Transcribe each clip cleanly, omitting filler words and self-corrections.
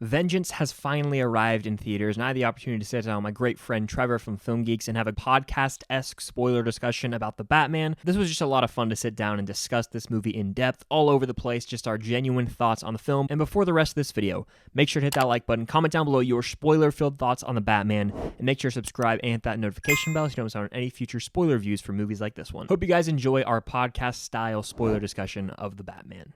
Vengeance has finally arrived in theaters, and I had the opportunity to sit down with my great friend Trevor from Film Geeks and have a podcast-esque spoiler discussion about the Batman. This was just a lot of fun to sit down and discuss this movie in depth, all over the place, just our genuine thoughts on the film. And before the rest of this video, make sure to hit that like button, comment down below your spoiler-filled thoughts on the Batman, and make sure to subscribe and hit that notification bell so you don't miss out on any future spoiler reviews for movies like this one. Hope you guys enjoy our podcast-style spoiler discussion of the Batman.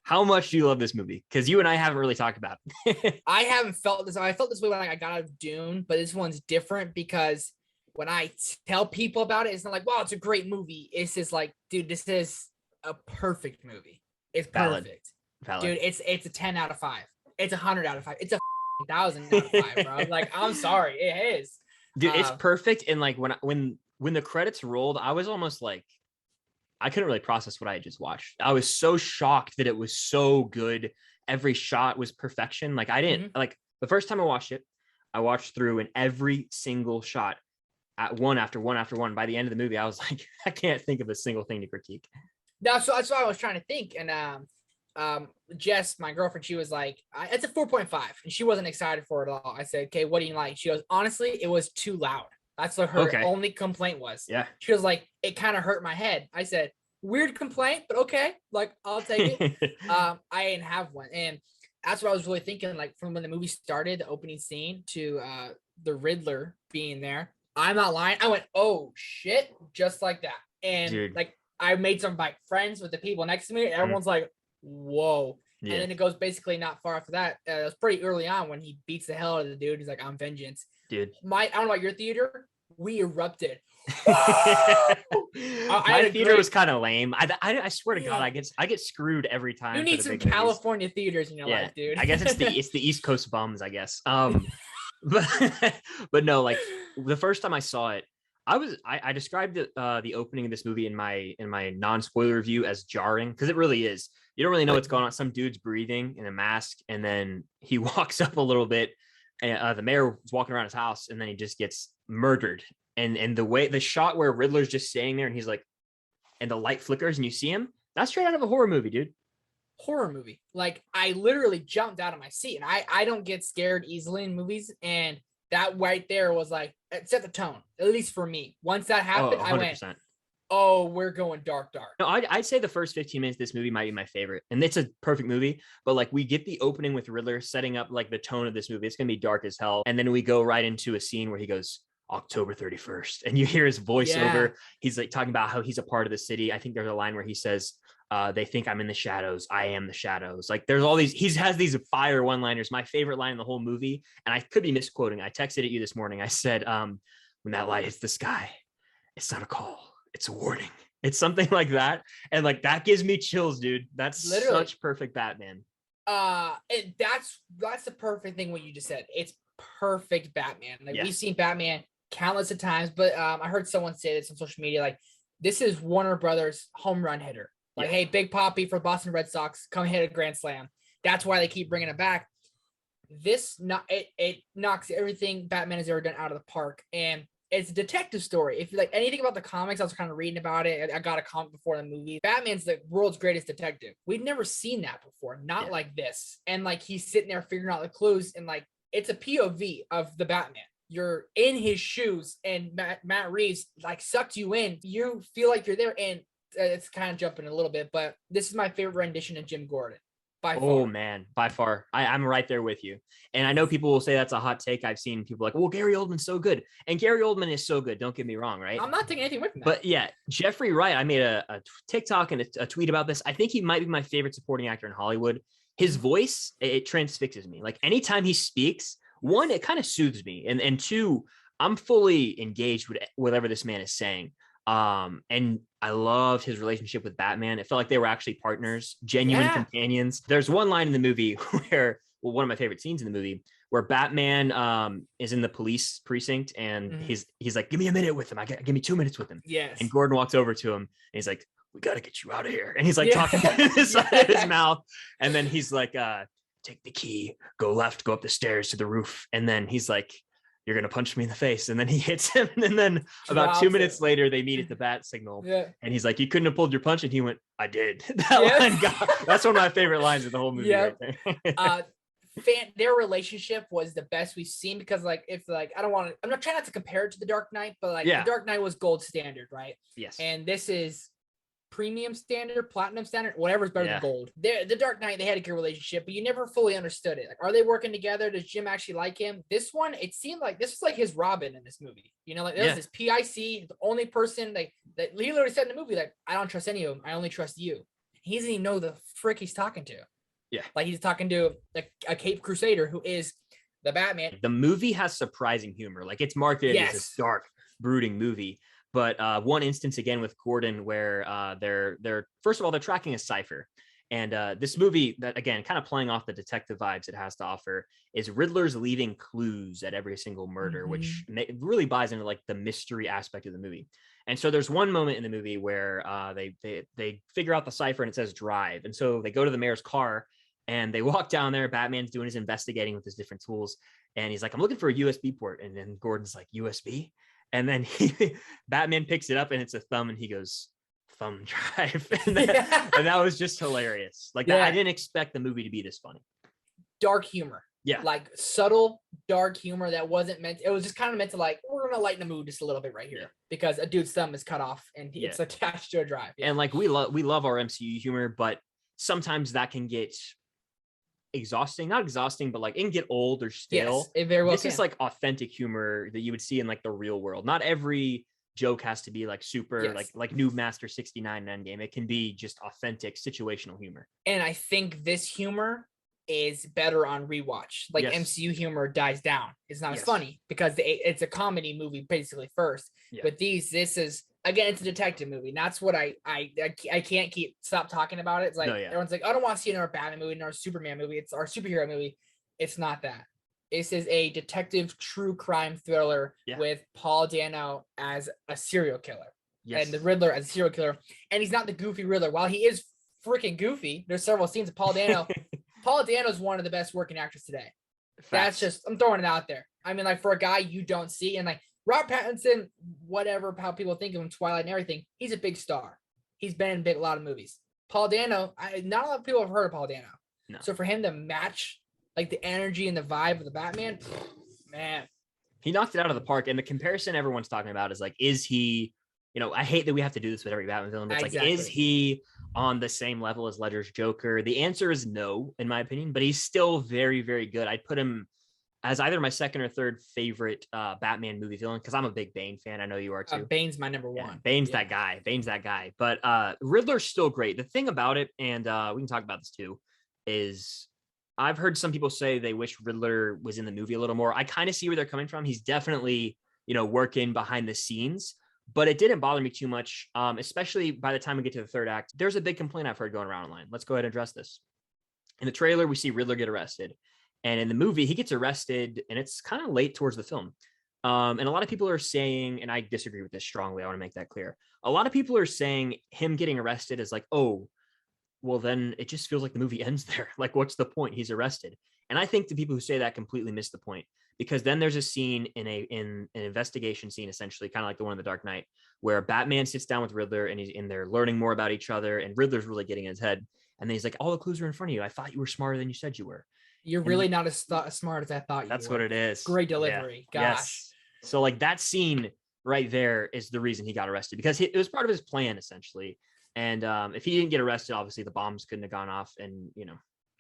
How much do you love this movie? Because you and I haven't really talked about it. I haven't felt this. I felt this way when I got out of Dune, but this one's different because when I tell people about it, it's not like, wow, it's a great movie. It's just like, dude, this is a perfect movie. It's perfect. Valid. Dude, it's a 10 out of 5. It's 100 out of 5. It's a 1,000 out of 5, bro. Like, I'm sorry. It is. Dude, it's perfect. And like when the credits rolled, I was almost like, I couldn't really process what I had just watched. I was so shocked that it was so good. Every shot was perfection. Like I didn't like the first time I watched it, I watched through and every single shot at one after one after one. By the end of the movie, I was like, I can't think of a single thing to critique. That's what I was trying to think. And Jess, my girlfriend, she was like, it's a 4.5, and she wasn't excited for it at all. I said, okay, what do you like? She goes, honestly, it was too loud. That's what her only complaint was. Yeah. She was like, it kind of hurt my head. I said, weird complaint, but okay. Like, I'll take it. I didn't have one. And that's what I was really thinking. Like, from when the movie started, the opening scene to the Riddler being there, I'm not lying. I went, oh, shit, just like that. And, like, I made some, like, friends with the people next to me. And everyone's like, whoa. Yeah. And then it goes basically not far after that. It was pretty early on when he beats the hell out of the dude. He's like, I'm vengeance. Dude. I don't know about your theater. We erupted. My theater was kind of lame. I swear to God, I get screwed every time. You need some California theaters in your life, dude. I guess it's the East Coast bums, I guess. But no, like the first time I saw it, I described the opening of this movie in my non-spoiler review as jarring, because it really is. You don't really know what's going on. Some dude's breathing in a mask, and then he walks up a little bit. And the mayor was walking around his house, and then he just gets murdered. And the shot where Riddler's just staying there, and he's like, and the light flickers, and you see him. That's straight out of a horror movie, dude. Horror movie. Like, I literally jumped out of my seat, and I don't get scared easily in movies, and that right there was like, it set the tone, at least for me. Once that happened, I went, oh, we're going dark. No, I'd say the first 15 minutes of this movie might be my favorite. And it's a perfect movie. But like, we get the opening with Riddler setting up like the tone of this movie. It's going to be dark as hell. And then we go right into a scene where he goes, October 31st. And you hear his voiceover. Yeah. He's like talking about how he's a part of the city. I think there's a line where he says, they think I'm in the shadows. I am the shadows. Like, there's all these, he has these fire one-liners. My favorite line in the whole movie. And I could be misquoting. I texted at you this morning. I said, when that light hits the sky, it's not a call. It's a warning. It's something like that. And like, that gives me chills, dude. That's literally such perfect Batman. And that's the perfect thing what you just said. It's perfect Batman. Like, we've seen Batman countless of times, but I heard someone say this on social media, like, this is Warner Brothers home run hitter. Like, hey, Big Papi for Boston Red Sox, come hit a grand slam. That's why they keep bringing it back. It knocks everything Batman has ever done out of the park. And it's a detective story. If you like anything about the comics, I was kind of reading about it. I got a comic before the movie. Batman's the world's greatest detective. We've never seen that before. Not like this. And like, he's sitting there figuring out the clues, and like, it's a POV of the Batman. You're in his shoes, and Matt Reeves like sucks you in. You feel like you're there, and it's kind of jumping a little bit, but this is my favorite rendition of Jim Gordon. By far. Oh man, by far. I'm right there with you. And I know people will say that's a hot take. I've seen people like, well, Gary Oldman's so good. And Gary Oldman is so good. Don't get me wrong, right? I'm not taking anything with me. But yeah, Jeffrey Wright, I made a TikTok and a tweet about this. I think he might be my favorite supporting actor in Hollywood. His voice, it transfixes me. Like, anytime he speaks, one, it kind of soothes me. And two, I'm fully engaged with whatever this man is saying. And I loved his relationship with Batman. It felt like they were actually partners, genuine companions. There's one line in the movie where, well, one of my favorite scenes in the movie, where Batman is in the police precinct, and he's like, give me a minute with him. Give me 2 minutes with him. Yes. And Gordon walks over to him, and he's like, we got to get you out of here. And he's like talking to the side of his mouth. And then he's like, take the key, go left, go up the stairs to the roof. And then he's like, you're gonna punch me in the face, and then he hits him, and then about Drops 2 minutes it. later they meet at the bat signal, Yeah. and he's like, you couldn't have pulled your punch, and he went, I did. That line that's one of my favorite lines of the whole movie. Yep. Right there. Their relationship was the best we've seen, because like if like I'm not trying not to compare it to the Dark Knight, but like the Dark Knight was gold standard, right? Yes. And this is premium standard, platinum standard, whatever's better than gold. The Dark Knight, they had a good relationship, but you never fully understood it. Like, are they working together? Does Jim actually like him? This one, it seemed like this was like his Robin in this movie. You know, like there was this PIC, the only person like that he literally said in the movie, like, I don't trust any of them. I only trust you. He doesn't even know the frick he's talking to. Yeah. Like he's talking to a Cape Crusader who is the Batman. The movie has surprising humor. Like it's marketed as a dark, brooding movie. But one instance again with Gordon where they're first of all, they're tracking a cipher. And this movie, that again, kind of playing off the detective vibes it has to offer, is Riddler's leaving clues at every single murder, which really buys into like the mystery aspect of the movie. And so there's one moment in the movie where they figure out the cipher and it says drive. And so they go to the mayor's car and they walk down there. Batman's doing his investigating with his different tools. And he's like, I'm looking for a USB port. And then Gordon's like, USB? And then Batman picks it up and it's a thumb and he goes, thumb drive. And that was just hilarious. Like I didn't expect the movie to be this funny. Dark humor. Yeah. Like subtle, dark humor that wasn't meant. It was just kind of meant to like, we're going to lighten the mood just a little bit right here because a dude's thumb is cut off and it's attached to a drive. Yeah. And like we love our MCU humor, but sometimes that can get exhausting, not exhausting, but like it can get old or stale. Yes, it very well This is like authentic humor that you would see in like the real world. Not every joke has to be like super like new Master 69 Endgame. It can be just authentic situational humor. And I think this humor is better on rewatch. Like MCU humor dies down. It's not as funny because it's a comedy movie basically first. But this is again, it's a detective movie. And that's what I can't stop talking about it. It's like everyone's like, I don't want to see another Batman movie, another Superman movie. It's our superhero movie. It's not that. This is a detective true crime thriller with Paul Dano as a serial killer and the Riddler as a serial killer. And he's not the goofy Riddler. While he is freaking goofy, there's several scenes of Paul Dano. Paul Dano is one of the best working actors today. That's just, I'm throwing it out there. I mean, like for a guy you don't see, and like Rob Pattinson, whatever, how people think of him, Twilight and everything, he's a big star. He's been in a lot of movies. Paul Dano, not a lot of people have heard of Paul Dano. No. So for him to match like the energy and the vibe of the Batman, man. He knocked it out of the park. And the comparison everyone's talking about is like, is he, I hate that we have to do this with every Batman villain, but it's like, is he on the same level as Ledger's Joker? The answer is no, in my opinion, but he's still very, very good. I'd put him as either my second or third favorite Batman movie villain, because I'm a big Bane fan. I know you are too. Bane's my number one. Bane's that guy. Bane's that guy. But Riddler's still great. The thing about it, and we can talk about this too, is I've heard some people say they wish Riddler was in the movie a little more. I kind of see where they're coming from. He's definitely, working behind the scenes, but it didn't bother me too much, especially by the time we get to the third act. There's a big complaint I've heard going around online. Let's go ahead and address this. In the trailer, we see Riddler get arrested. And in the movie, he gets arrested, and it's kind of late towards the film. And a lot of people are saying, and I disagree with this strongly, I want to make that clear. A lot of people are saying him getting arrested is like, oh, well, then it just feels like the movie ends there. Like, what's the point? He's arrested. And I think the people who say that completely miss the point, because then there's a scene in an investigation scene, essentially, kind of like the one in The Dark Knight, where Batman sits down with Riddler and he's in there learning more about each other, and Riddler's really getting in his head. And then he's like, all the clues are in front of you. I thought you were smarter than you said you were. You're really not as smart as I thought you were. That's what it is. Great delivery. Yeah. Gosh. Yes. So like that scene right there is the reason he got arrested, because it was part of his plan, essentially. And if he didn't get arrested, obviously the bombs couldn't have gone off, and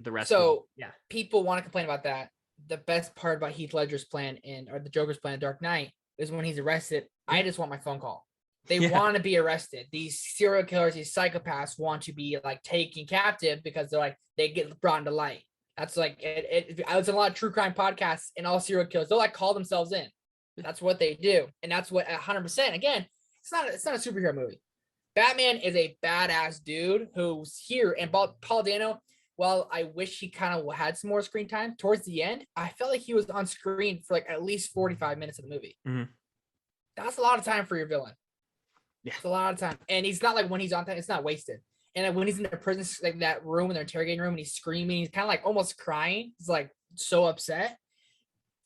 the rest. So people want to complain about that. The best part about Heath Ledger's plan or the Joker's plan in Dark Knight is when he's arrested. I just want my phone call. They want to be arrested. These serial killers, these psychopaths want to be like taken captive because they're like, they get brought into light. That's like I was in a lot of true crime podcasts, and all serial killers, they'll like call themselves in. That's what they do. And that's what 100%, again, it's not a superhero movie. Batman is a badass dude who's here, and Paul Dano, while I wish he kind of had some more screen time towards the end, I felt like he was on screen for like at least 45 minutes of the movie. Mm-hmm. That's a lot of time for your villain. Yeah. It's a lot of time. And he's not like, when he's on time, it's not wasted. And when he's in the prison, like that room, in their interrogating room, and he's screaming, he's kind of like almost crying. He's like so upset.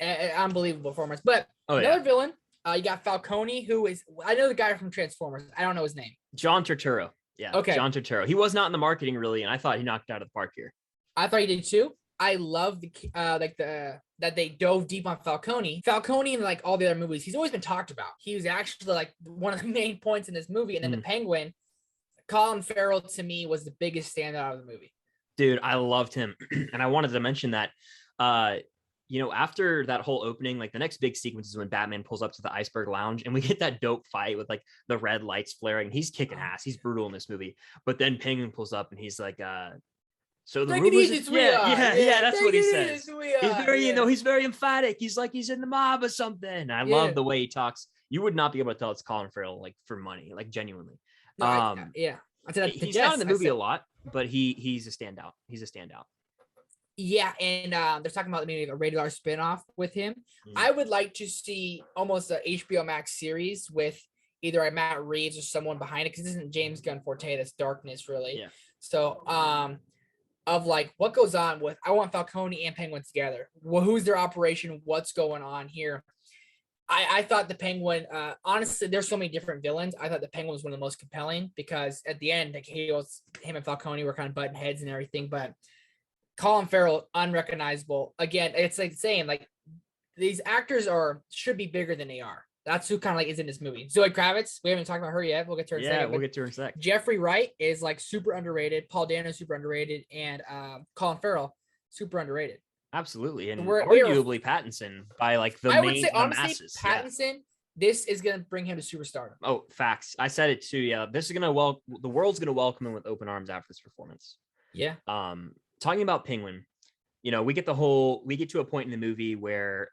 Unbelievable performance. But another villain, you got Falcone, who is, I know the guy from Transformers. I don't know his name. John Turturro. Yeah. Okay. John Turturro. He was not in the marketing really, and I thought he knocked it out of the park here. I thought he did too. I love that they dove deep on Falcone. Falcone in like all the other movies, he's always been talked about. He was actually like one of the main points in this movie. And then the Penguin, Colin Farrell to me was the biggest standout of the movie. Dude, I loved him. And I wanted to mention that after that whole opening, like the next big sequence is when Batman pulls up to the Iceberg Lounge and we get that dope fight with like the red lights flaring. He's kicking ass. He's brutal in this movie. But then Penguin pulls up and he's like, so the rumors, that's what he says. He's very emphatic. He's like he's in the mob or something. I love the way he talks. You would not be able to tell it's Colin Farrell like for money, like genuinely. No, he's not in the movie a lot, but he's a standout. He's a standout. Yeah, and they're talking about maybe a Radar spinoff with him. I would like to see almost a HBO Max series with either a Matt Reeves or someone behind it, because this isn't James Gunn forte. That's darkness, really. Yeah. So, of like what goes on with, I want Falcone and Penguin together. Well, who's their operation? What's going on here? I thought the Penguin, honestly, there's so many different villains. I thought the Penguin was one of the most compelling because at the end, like him and Falcone were kind of butting heads and everything, but Colin Farrell, unrecognizable. Again, it's like saying like these actors should be bigger than they are. That's who kind of like is in this movie. Zoe Kravitz, we haven't talked about her yet. We'll get to her in a second. Yeah, we'll get to her in a sec. Jeffrey Wright is like super underrated. Paul Dano super underrated, and Colin Farrell super underrated. Absolutely, and arguably Pattinson by like the masses. Pattinson, this is gonna bring him to superstardom. Oh, facts. I said it too. Yeah, this is the world's gonna welcome him with open arms after this performance. Yeah. Talking about Penguin, we get to a point in the movie where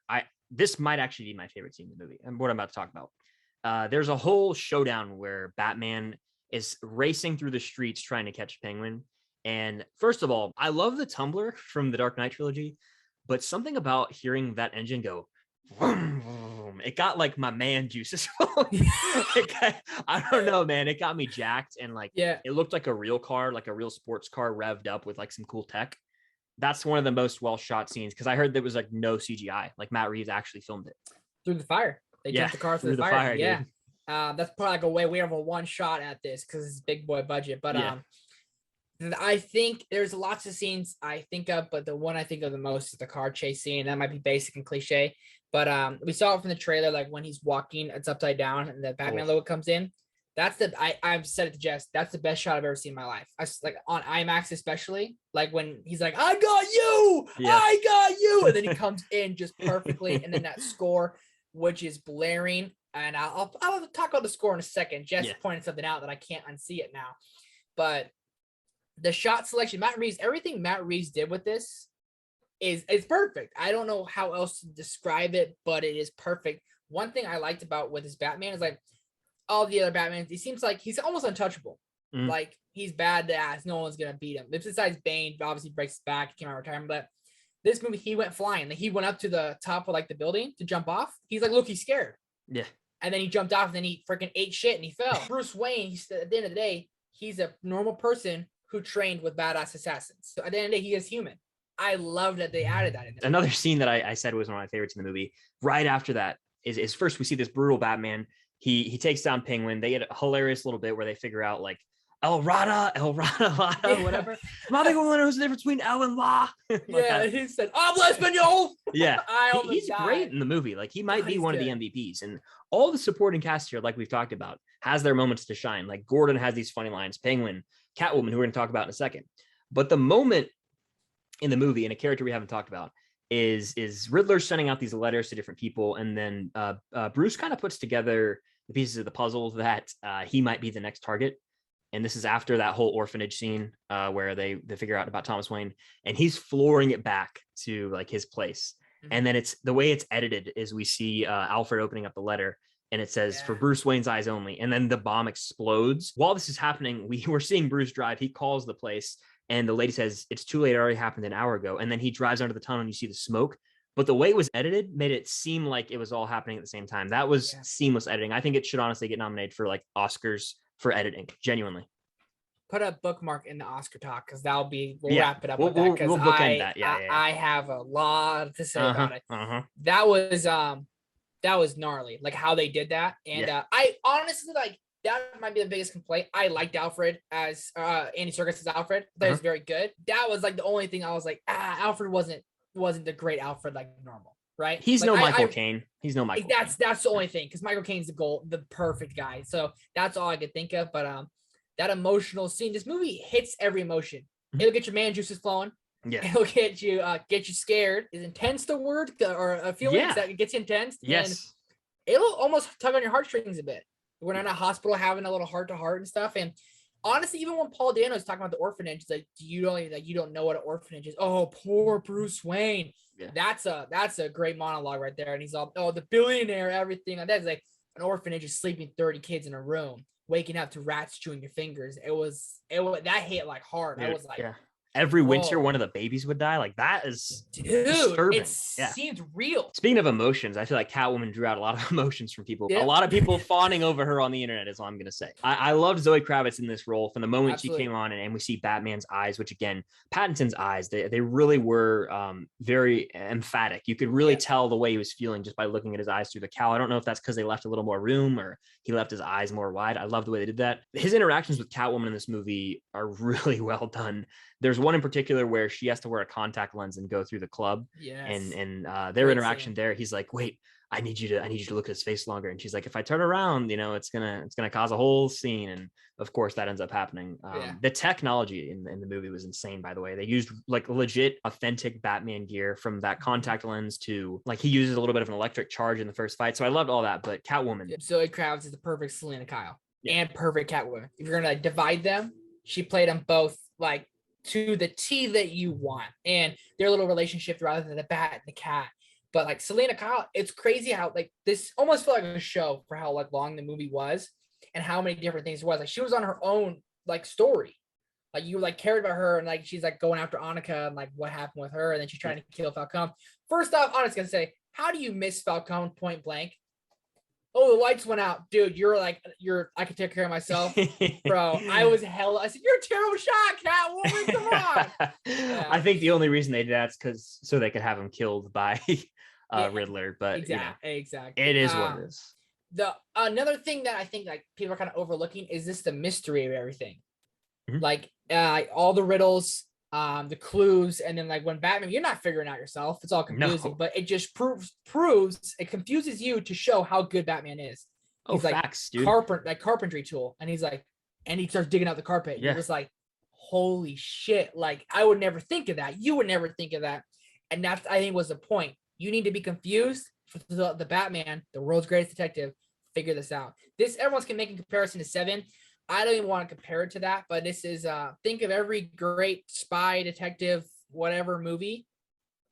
this might actually be my favorite scene in the movie, and what I'm about to talk about. There's a whole showdown where Batman is racing through the streets trying to catch Penguin. And first of all, I love the Tumbler from the Dark Knight trilogy, but something about hearing that engine go, vroom, vroom, it got like my man juices. I don't know, man. It got me jacked, and it looked like a real car, like a real sports car revved up with like some cool tech. That's one of the most well shot scenes because I heard there was like no CGI. Like Matt Reeves actually filmed it through the fire. They jumped the car through the fire. Yeah, that's probably like we have a one shot at this because it's big boy budget. But I think there's lots of scenes I think of, but the one I think of the most is the car chase scene. That might be basic and cliche, but we saw it from the trailer. Like when he's walking, it's upside down, and the Batman logo comes in. That's I've said it to Jess. That's the best shot I've ever seen in my life. Like on IMAX, especially like when he's like, "I got you, I got you," and then he comes in just perfectly, and then that score, which is blaring. And I'll talk about the score in a second. Jess pointed something out that I can't unsee it now, but the shot selection, Matt Reeves, everything Matt Reeves did with this is perfect. I don't know how else to describe it, but it is perfect. One thing I liked about with his Batman is like, all the other Batmans, he seems like he's almost untouchable. Like he's badass. No one's gonna beat him. Besides Bane, obviously breaks his back, he came out of retirement. But this movie, he went flying. Like he went up to the top of like the building to jump off. He's like, look, he's scared. Yeah. And then he jumped off, and then he freaking ate shit and he fell. Bruce Wayne, at the end of the day, he's a normal person who trained with badass assassins. So at the end of the day, he is human. I love that they added that in there. Another scene that I said was one of my favorites in the movie. Right after that is first we see this brutal Batman. He takes down Penguin. They get a hilarious little bit where they figure out like El Rada, whatever. Not the one knows the difference between El and La. He said, "Habla español." Yeah, he's great in the movie. Like he might be one of the MVPs, and all the supporting cast here, like we've talked about, has their moments to shine. Like Gordon has these funny lines, Penguin, Catwoman, who we're going to talk about in a second. But the moment in the movie, and a character we haven't talked about, is Riddler sending out these letters to different people, and then Bruce kind of puts together the pieces of the puzzle that he might be the next target. And this is after that whole orphanage scene where they figure out about Thomas Wayne, and he's flooring it back to like his place. And then it's the way it's edited is we see Alfred opening up the letter, and it says for Bruce Wayne's eyes only. And then the bomb explodes. While this is happening, we're seeing Bruce drive. He calls the place, and the lady says, "It's too late. It already happened an hour ago." And then he drives under the tunnel, and you see the smoke. But the way it was edited made it seem like it was all happening at the same time. That was seamless editing. I think it should honestly get nominated for like Oscars for editing, genuinely. put a bookmark in the Oscar talk because we'll Yeah, wrap it up we'll with that because bookend that. Yeah, I have a lot to say about it. That was gnarly, like how they did that. And I honestly like that might be the biggest complaint. I liked Alfred as Andy Serkis as Alfred. That was very good. That was like the only thing I was like, Alfred wasn't the great Alfred like normal, right? He's like, no Michael Caine. He's no Michael. That's the only thing because Michael Caine's the perfect guy. So that's all I could think of. But that emotional scene, this movie hits every emotion. It'll get your man juices flowing. Yeah, it'll get you scared. Is intense the word or a feeling that it gets intense? Yes, and it'll almost tug on your heartstrings a bit. We're in a hospital having a little heart to heart and stuff. And honestly, even when Paul Dano is talking about the orphanage, it's like you don't know what an orphanage is. Oh, poor Bruce Wayne. Yeah. That's a great monologue right there. And he's all, oh, the billionaire, everything. And that's like an orphanage is sleeping 30 kids in a room, waking up to rats chewing your fingers. It was that hit like hard. Dude, I was like, every winter one of the babies would die. Like that is disturbing. It seems real. Speaking of emotions, I feel like Catwoman drew out a lot of emotions from people. A lot of people fawning over her on the internet is all I'm gonna say. I loved Zoe Kravitz in this role from the moment she came on, and we see Batman's eyes, which again, Pattinson's eyes, they really were very emphatic. You could really tell the way he was feeling just by looking at his eyes through the cowl. I don't know if that's because they left a little more room or he left his eyes more wide. I love the way they did that. His interactions with Catwoman in this movie are really well done. There's one in particular where she has to wear a contact lens and go through the club. Yes. And their interaction there, he's like, wait, I need you to look at his face longer. And she's like, if I turn around, it's gonna cause a whole scene. And of course that ends up happening. The technology in the movie was insane, by the way. They used like legit authentic Batman gear, from that contact lens to like he uses a little bit of an electric charge in the first fight. So I loved all that. But Catwoman. Zoe Kravitz is the perfect Selena Kyle and perfect Catwoman. If you're gonna like divide them, she played them both like to the T that you want, and their little relationship rather than the bat and the cat. But like Selena Kyle, it's crazy how like this almost felt like a show for how like long the movie was and how many different things it was. Like she was on her own like story. Like you like cared about her, and like she's like going after Annika and like what happened with her, and then she's trying to kill Falcone. First off, I'm just gonna say, how do you miss Falcone point blank? Oh, the lights went out, dude. I can take care of myself, bro. I said, you're a terrible shot, Catwoman. Come on. I think the only reason they did that is because so they could have him killed by Riddler. But exactly. It is what it is. Another thing that I think like people are kind of overlooking is this the mystery of everything. Like all the riddles, the clues, and then like when Batman, you're not figuring out yourself. It's all confusing, but it just proves it confuses you to show how good Batman is. He's like facts, dude. Carpentry tool, and he's like, and he starts digging out the carpet. And you're just like, holy shit! Like I would never think of that. You would never think of that, and that's I think was the point. You need to be confused for the Batman, the world's greatest detective. Figure this out. Everyone's can make a comparison to Seven. I don't even want to compare it to that, but this is think of every great spy, detective, whatever movie.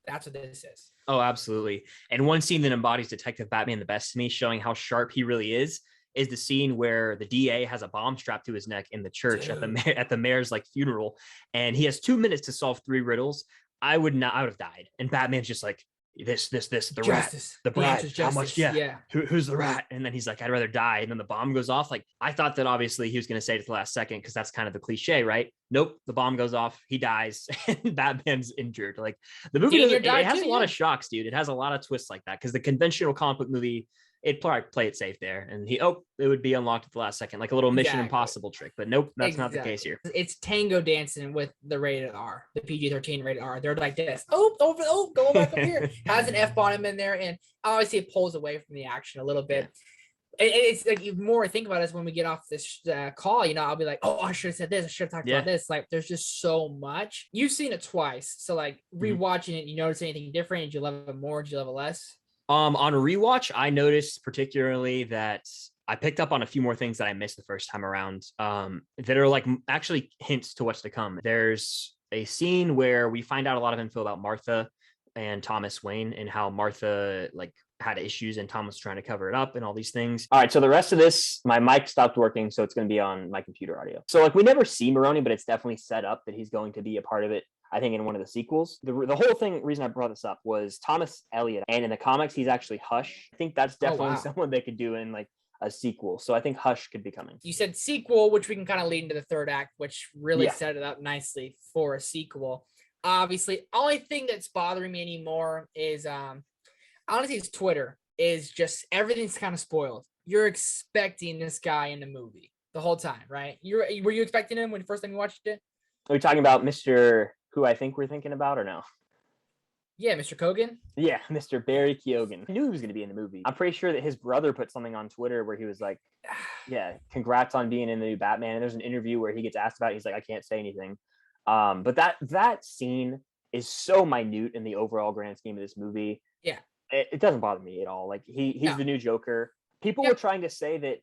That's what this is. Oh, absolutely. And one scene that embodies Detective Batman the best to me, showing how sharp he really is the scene where the DA has a bomb strapped to his neck in the church at the mayor's like funeral, and he has 2 minutes to solve 3 riddles. I would have died. And Batman's just like, this, the justice. rat, the bride, how much? Yeah. Who's the rat? And then he's like, I'd rather die. And then the bomb goes off. Like I thought that obviously he was going to say it at the last second, because that's kind of the cliche, right? Nope. The bomb goes off. He dies and Batman's injured. Like the movie it has a lot of shocks, dude. It has a lot of twists like that, because the conventional comic book movie, it'd probably play it safe there, and it would be unlocked at the last second, like a little Mission Impossible trick. But nope, that's not the case here. It's tango dancing with the rated R, the PG-13 rated R. They're like this. Go back up here. Has an F-bomb in there, and obviously it pulls away from the action a little bit. It's like, the more I think about it, is when we get off this call, I'll be like, oh, I should have said this. I should have talked about this. Like, there's just so much. You've seen it twice, so like rewatching it, you notice anything different? Did you love it more? Did you love it less? On a rewatch, I noticed particularly that I picked up on a few more things that I missed the first time around, that are like actually hints to what's to come. There's a scene where we find out a lot of info about Martha and Thomas Wayne, and how Martha like had issues and Thomas was trying to cover it up and all these things. All right, so the rest of this, my mic stopped working, so it's going to be on my computer audio. So like we never see Maroni, but it's definitely set up that he's going to be a part of it, I think, in one of the sequels. The whole reason I brought this up was Thomas Elliot, and in the comics he's actually Hush. I think that's definitely someone they could do in like a sequel. So I think Hush could be coming. You said sequel, which we can kind of lead into the third act, which really Yeah. set it up nicely for a sequel. Obviously, only thing that's bothering me anymore is honestly, it's Twitter. Is just everything's kind of spoiled. You're expecting this guy in the movie the whole time, right? Were you expecting him when the first time you watched it? Are we talking about Mr. who I think we're thinking about or no? Yeah, Mr. Kogan. Yeah, Mr. Barry Keoghan. I knew he was going to be in the movie. I'm pretty sure that his brother put something on Twitter where he was like, yeah, congrats on being in the new Batman. And there's an interview where he gets asked about it. He's like, I can't say anything. But that scene is so minute in the overall grand scheme of this movie. Yeah. It doesn't bother me at all. Like he's the new Joker. People were trying to say that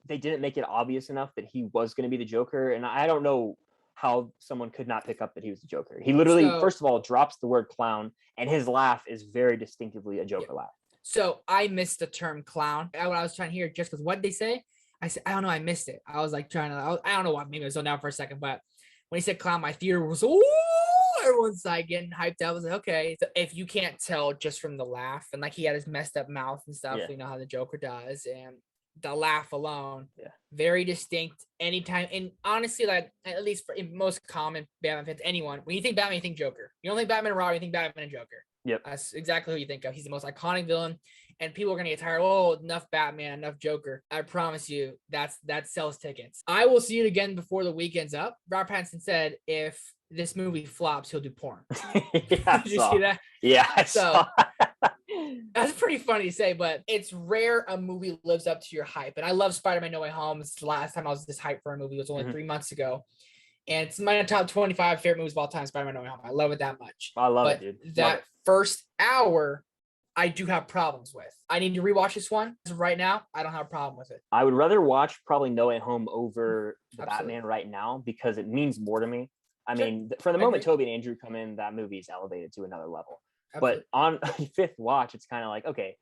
they didn't make it obvious enough that he was going to be the Joker. And I don't know how someone could not pick up that he was the Joker. He literally, first of all, drops the word clown, and his laugh is very distinctively a Joker laugh. So I missed the term clown. What I was trying to hear, just because what did they say? I said, I don't know, I missed it. I was like I don't know what, maybe I was on down for a second, but when he said clown, my theater was, oh, everyone's like getting hyped up. I was like, okay. So if you can't tell just from the laugh, and like he had his messed up mouth and stuff, you know how the Joker does, and the laugh alone, very distinct anytime. And honestly, like at least for in most common Batman fans, anyone, when you think Batman, you think Joker. You don't think Batman and Robin, you think Batman and Joker. Yep. That's exactly who you think of. He's the most iconic villain, and people are gonna get tired. Oh, enough Batman, enough Joker. I promise you, that sells tickets. I will see it again before the weekend's up. Robert Pattinson said if this movie flops, he'll do porn. Did you see that? Yeah, I saw. That's pretty funny to say, but it's rare a movie lives up to your hype. And I love Spider-Man No Way Home. It's the last time I was this hyped for a movie. It was only 3 months ago. And it's my top 25 favorite movies of all time, Spider-Man No Way Home. I love it that much. I love it, dude. That first hour, I do have problems with. I need to rewatch this one. Right now, I don't have a problem with it. I would rather watch probably No Way Home over the Batman right now because it means more to me. I mean, from the moment Toby and Andrew come in, that movie is elevated to another level. Absolutely. But on fifth watch, it's kind of like, okay,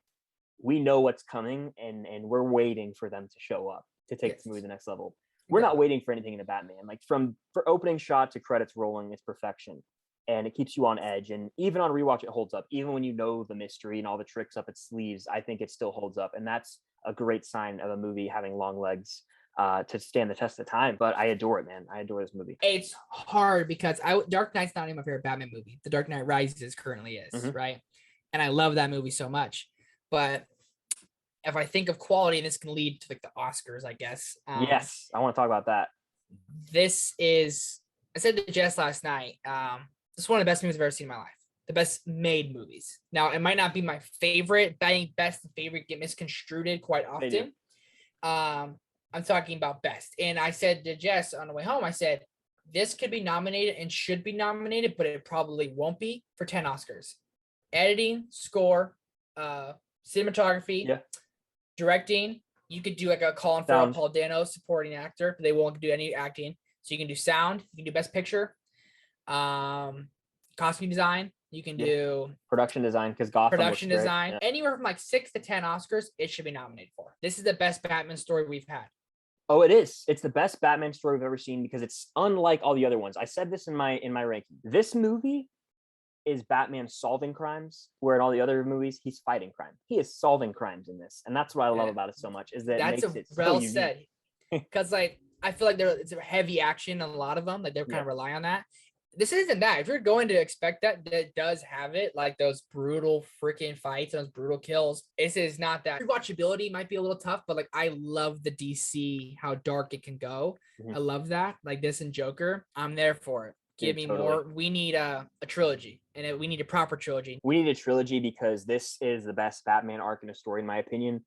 we know what's coming, and we're waiting for them to show up to take this movie to the next level. We're not waiting for anything in a Batman. Like for opening shot to credits rolling, it's perfection, and it keeps you on edge. And even on rewatch, it holds up. Even when you know the mystery and all the tricks up its sleeves, I think it still holds up, and that's a great sign of a movie having long legs to stand the test of time. But I adore it, man. I adore this movie. It's hard because Dark Knight's not even my favorite Batman movie. The Dark Knight Rises currently is, right? And I love that movie so much. But if I think of quality, and this can lead to like the Oscars, I guess. Yes, I want to talk about that. This is, I said to Jess last night, this is one of the best movies I've ever seen in my life. The best made movies. Now, it might not be my favorite. I think best and favorite get misconstrued quite often. I'm talking about best. And I said to Jess on the way home, I said, this could be nominated and should be nominated, but it probably won't be for 10 Oscars. Editing, score, cinematography, directing. You could do like a Colin Farrell, Paul Dano supporting actor. But they won't do any acting. So you can do sound. You can do best picture. Costume design. You can do production design because Gotham production design. Anywhere from like 6 to 10 Oscars, it should be nominated for. This is the best Batman story we've had. Oh, it is. It's the best Batman story we've ever seen because it's unlike all the other ones. I said this in my ranking. This movie is Batman solving crimes, where in all the other movies he's fighting crime. He is solving crimes in this, and that's what I love about it so much. Is that that's it makes it well so said. Because like I feel like it's a heavy action in a lot of them. Like they're kind of rely on that. This isn't that. If you're going to expect that, that does have it, like those brutal freaking fights, those brutal kills. This is not that. Rewatchability might be a little tough, but like I love the DC, how dark it can go. I love that. Like this and Joker, I'm there for it. Give me more. We need a trilogy, and we need a proper trilogy. We need a trilogy because this is the best Batman arc in a story, in my opinion.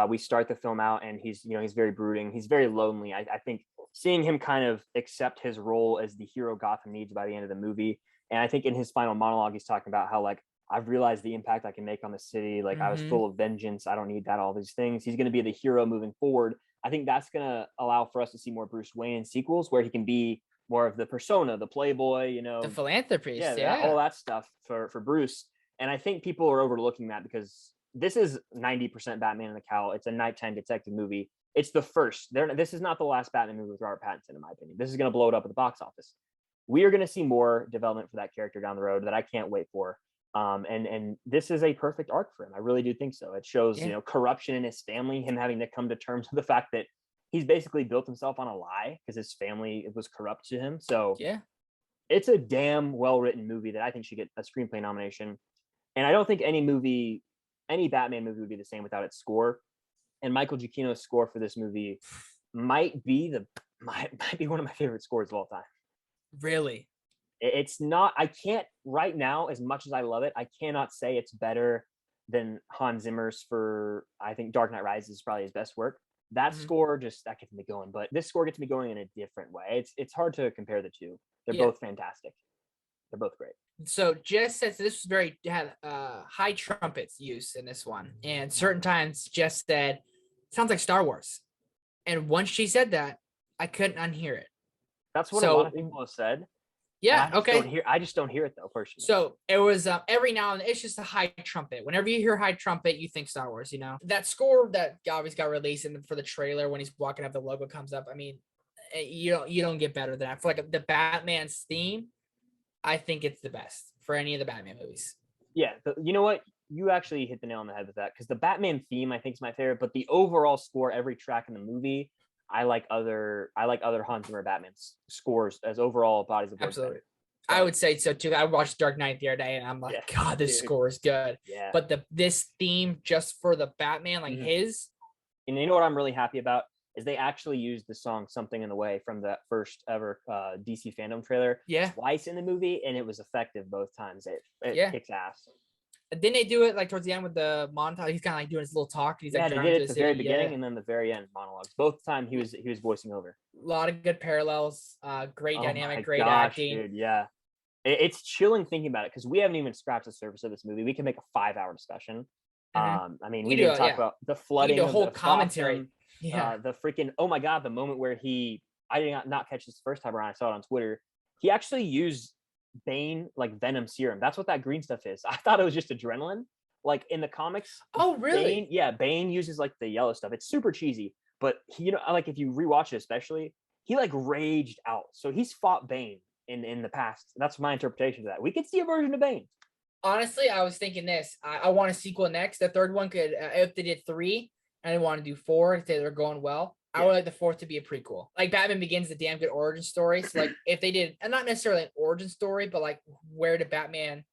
We start the film out, and he's very brooding. He's very lonely. I think seeing him kind of accept his role as the hero Gotham needs by the end of the movie. And I think in his final monologue, he's talking about how like, I've realized the impact I can make on the city. Like I was full of vengeance. I don't need that, all these things. He's going to be the hero moving forward. I think that's going to allow for us to see more Bruce Wayne in sequels where he can be more of the persona, the playboy, the philanthropist, all that stuff for Bruce. And I think people are overlooking that because this is 90% Batman in the Cowl. It's a nighttime detective movie. It's the first. This is not the last Batman movie with Robert Pattinson, in my opinion. This is going to blow it up at the box office. We are going to see more development for that character down the road that I can't wait for. And this is a perfect arc for him. I really do think so. It shows, you know, corruption in his family, him having to come to terms with the fact that he's basically built himself on a lie because his family was corrupt to him. So Yeah. It's a damn well-written movie that I think should get a screenplay nomination. And I don't think any Batman movie would be the same without its score. And Michael Giacchino's score for this movie might be one of my favorite scores of all time. Really? It's not, I can't right now, as much as I love it, I cannot say it's better than Hans Zimmer's for, I think Dark Knight Rises is probably his best work. That score that gets me going, but this score gets me going in a different way. It's hard to compare the two. They're both fantastic. They're both great. So Jess says this was had high trumpets use in this one, and certain times Jess said, "Sounds like Star Wars," and once she said that, I couldn't unhear it. That's what a lot of people have said. Yeah. Okay. I just don't hear it though, personally. So it was every now and then, it's just a high trumpet. Whenever you hear high trumpet, you think Star Wars. You know that score that obviously got released for the trailer when he's walking up, the logo comes up. I mean, you don't get better than that. For like the Batman's theme, I think it's the best for any of the Batman movies. Yeah, you know what? You actually hit the nail on the head with that, because the Batman theme I think is my favorite, but the overall score, every track in the movie, I like other Hans Zimmer Batman scores as overall bodies of work. Absolutely. I would say so too. I watched Dark Knight the other day and I'm like, God, this score is good. Yeah. But this theme just for the Batman, like his. And you know what I'm really happy about is they actually used the song "Something in the Way" from the first ever DC fandom trailer twice in the movie, and it was effective both times. It kicks ass. Didn't they do it like towards the end with the montage? He's kind of like doing his little talk. He's like, they did it at the very beginning and then the very end monologues. Both times he was voicing over. A lot of good parallels. Great dynamic, great acting. Dude, yeah. It's chilling thinking about it because we haven't even scratched the surface of this movie. We can make a 5-hour discussion. I mean, we didn't talk about the flooding, the whole commentary. The freaking, oh my God, the moment where I did not catch this the first time around. I saw it on Twitter. He actually used Bane like venom serum. That's what that green stuff is. I thought it was just adrenaline. Like in the comics. Oh, really? Bane uses like the yellow stuff. It's super cheesy, but he, like if you rewatch it, especially, he like raged out. So he's fought Bane in the past. That's my interpretation of that. We could see a version of Bane. Honestly, I was thinking this. I want a sequel next. The third one could, if they did 3, I didn't want to do 4 if they're going well. I would like the 4th to be a prequel. Like Batman Begins, the damn good origin story. So like if they did, and not necessarily an origin story, but like where did Batman,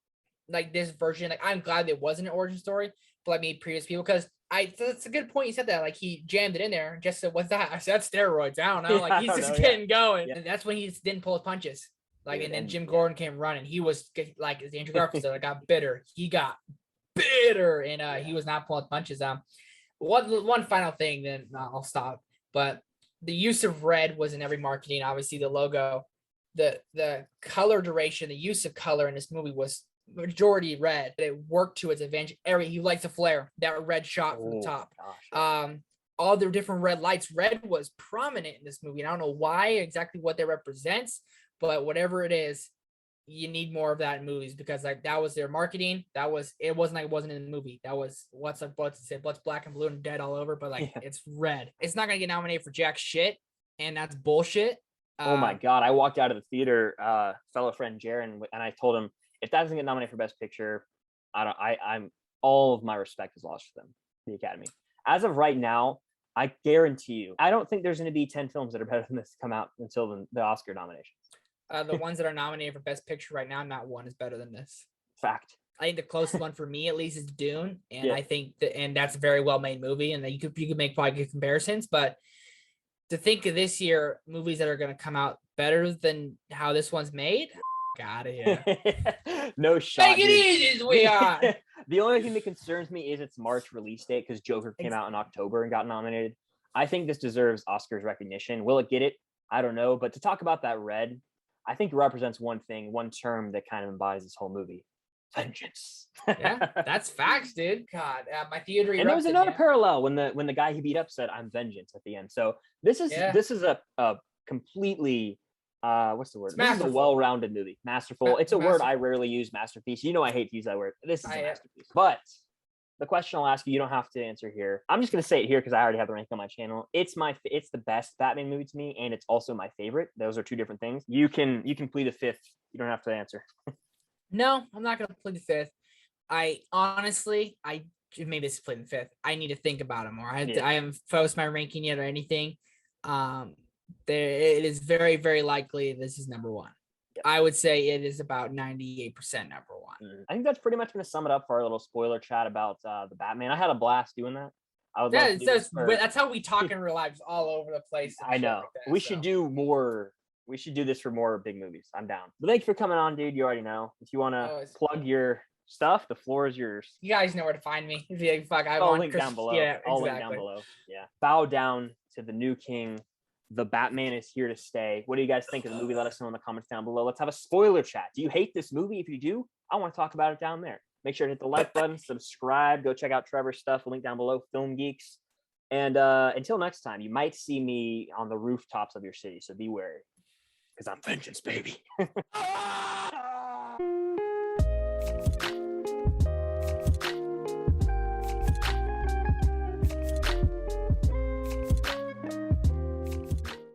like this version, like I'm glad it wasn't an origin story, but like maybe previous people, because that's a good point. You said that, like he jammed it in there and just said, "What's that?" I said, "That's steroids." I don't know. Like he's just getting going. And that's when he didn't pull his punches. Like, and then Jim Gordon came running. He was like, as Andrew Garfield said, I got bitter. He got bitter, and he was not pulling punches. One final thing, then I'll stop. But the use of red was in every marketing. Obviously, the logo, the color duration, the use of color in this movie was majority red. It worked to its advantage. He likes a flare, that red shot from the top. Gosh. All the different red lights. Red was prominent in this movie. And I don't know why, exactly what that represents, but whatever it is, you need more of that in movies, because like that was their marketing. It wasn't like it wasn't in the movie. That was what's black and blue and dead all over, but like it's red. It's not gonna get nominated for jack shit, and that's bullshit. Oh my God. I walked out of the theater, fellow friend Jaron, and I told him, if that doesn't get nominated for Best Picture, I'm all of my respect is lost for them, the Academy. As of right now, I guarantee you, I don't think there's going to be 10 films that are better than this to come out until the Oscar nominations. The ones that are nominated for Best Picture right now, not one is better than this. Fact. I think the closest one for me, at least, is Dune, and I think and that's a very well made movie, and you could make probably good comparisons. But to think of this year, movies that are going to come out better than how this one's made, out of here. No shot. Take it easy, sweetheart. The only thing that concerns me is its March release date, because Joker came out in October and got nominated. I think this deserves Oscars recognition. Will it get it? I don't know. But to talk about that red, I think it represents one term that kind of embodies this whole movie: vengeance. Yeah, that's facts, dude. God, my theater. And there was another parallel when the guy he beat up said, "I'm vengeance" at the end. So this is a completely what's the word? This is a well-rounded movie. Masterful. It's a word I rarely use. Masterpiece. You know I hate to use that word. This is a masterpiece. But the question I'll ask you don't have to answer here. I'm just going to say it here because I already have the rank on my channel. It's the best Batman movie to me, and it's also my favorite. Those are two different things. You can plead a fifth. You don't have to answer. No, I'm not going to plead the fifth. I honestly, maybe this is playing fifth. I need to think about it more. Yeah. I haven't posted my ranking yet or anything. It is very, very likely this is number one. Yep. I would say it is about 98% number one. I think that's pretty much going to sum it up for our little spoiler chat about the Batman. I had a blast doing that. That's how we talk in real life, just all over the place. I know. Like that, we should do more. We should do this for more big movies. I'm down. But thank you for coming on, dude. You already know. If you want to plug your stuff, the floor is yours. You guys know where to find me. I'll link down below. Yeah, exactly. I'll link down below. Yeah. Bow down to the new king. The Batman is here to stay. What do you guys think of the movie? Let us know in the comments down below. Let's have a spoiler chat. Do you hate this movie? If you do, I want to talk about it down there. Make sure to hit the like button, subscribe, go check out Trevor's stuff. Link down below, Film Geeks. And until next time, you might see me on the rooftops of your city, so be wary. Because I'm vengeance, baby.